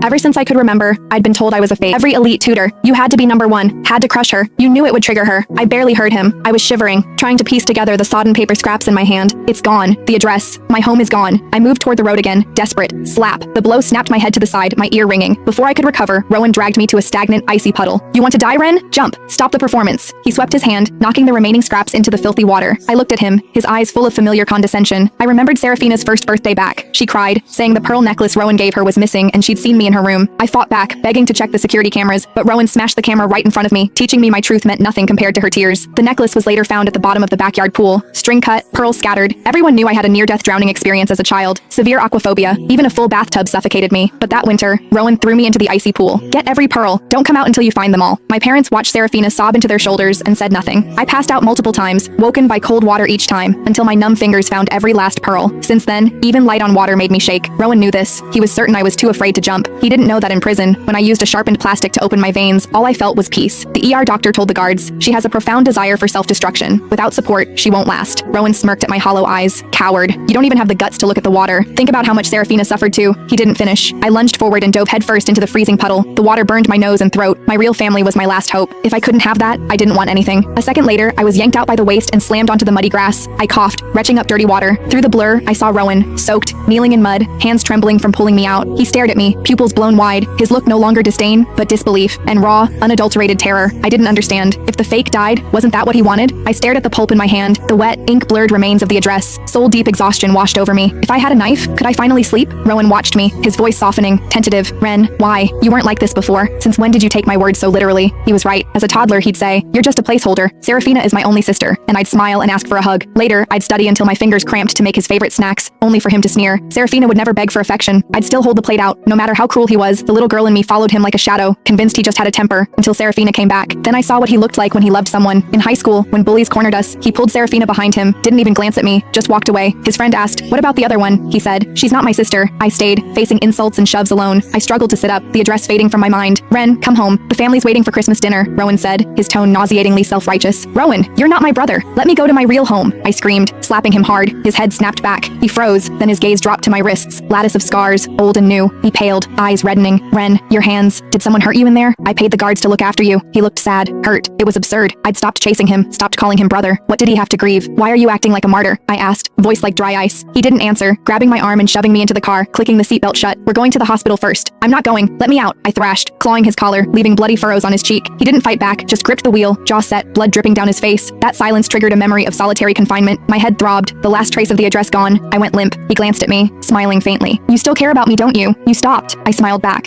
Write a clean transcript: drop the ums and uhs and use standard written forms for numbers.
Ever since I could remember, I'd been told I was a fake. Every elite tutor, you had to be number one, had to crush her. You knew it would trigger her. I barely heard him. I was shivering, trying to piece together the sodden paper scraps in my hand. It's gone. The address. My home is gone. I moved toward the road again, desperate. Slap. The blow snapped my head to the side, my ear ringing. Before I could recover, Rowan dragged me to a stagnant, icy puddle. You want to die, Ren? Jump. Stop the performance. He swept his hand, knocking the remaining scraps into the filthy water. I looked at him, his eyes full of familiar condescension. I remembered Seraphina's first birthday back. She cried, saying the pearl necklace Rowan gave her was missing and she'd seen me in her room. I fought back, begging to check the security cameras, but Rowan smashed the camera right in front of me, teaching me my truth meant nothing compared to her tears. The necklace was later found at the bottom of the backyard pool. String cut, pearls scattered. Everyone knew I had a near-death drowning experience as a child. Severe aquaphobia. Even a full bathtub suffocated me. But that winter, Rowan threw me into the icy pool. Get every pearl. Don't come out until you find them all. My parents watched Seraphina sob into their shoulders and said nothing. I passed out multiple times, woken by cold water each time, until my numb fingers found every last pearl. Since then, even light on water made me shake. Rowan knew this. He was certain I was too afraid to jump. He didn't know that in prison, when I used a sharpened plastic to open my veins, all I felt was peace. The ER doctor told the guards, she has a profound desire for self-destruction. Without support, she won't last. Rowan smirked at my hollow eyes. Coward. You don't even have the guts to look at the water. Think about how much Seraphina suffered too. He didn't finish. I lunged forward and dove headfirst into the freezing puddle. The water burned my nose and throat. My real family was my last hope. If I couldn't have that, I didn't want anything. A second later, I was yanked out by the waist and slammed onto the muddy grass. I coughed, retching up dirty water. Through the blur, I saw Rowan, soaked, kneeling in mud, hands trembling from pulling me out. He stared at me, pupils blown wide, his look no longer disdain, but disbelief, and raw, unadulterated terror. I didn't understand. If the fake died, wasn't that what he wanted? I stared at the pulp in my hand, the wet, ink-blurred remains of the address. Soul-deep exhaustion washed over me. If I had a knife, could I finally sleep? Rowan watched me, his voice softening, tentative. Ren, why? You weren't like this before. Since when did you take my words so literally? He was right. As a toddler, he'd say, you're just a placeholder. Seraphina is my only sister. And I'd smile and ask for a hug. Later, I'd study until my fingers cramped to make his favorite snacks, only for him to sneer. Seraphina would never beg for affection. I'd still hold the plate out. No matter how cruel he was, the little girl in me followed him like a shadow, convinced he just had a temper, until Seraphina came back. Then I saw what he looked like when he loved someone. In high school, when bullies cornered us, he pulled Seraphina behind him, didn't even glance at me, just walked away. His friend asked, what about the other one? He said, she's not my sister. I stayed, facing insults and shoves alone. I struggled to sit up, the address fading from my mind. Ren, come home. The family's waiting for Christmas dinner, Rowan said, his tone nauseatingly self-righteous. Rowan, you're not my brother. Let me go to my real home. I screamed, slapping him hard. His head snapped back. He froze, then his gaze dropped to my wrists, lattice of scars, old and new. He paled, eyes reddening. Ren, your hands. Did someone hurt you in there? I paid the guards to look after you. He looked sad, hurt. It was absurd. I'd stopped chasing him, stopped calling him brother. What did he have to grieve? Why are you acting like a martyr? I asked, voice like dry ice. He didn't answer, grabbing my arm and shoving me into the car, clicking the seatbelt shut. We're going to the hospital first. I'm not going. Let me out. I thrashed, clawing his collar, leaving bloody furrows on his cheek. He didn't fight back, just gripped the wheel, jaw set, blood dripping down his face. That silence triggered a memory of solitary confinement. My head throbbed, the last trace of the address gone. I went limp. He glanced at me, smiling faintly. You still care about me, don't you? You stopped. I smiled back.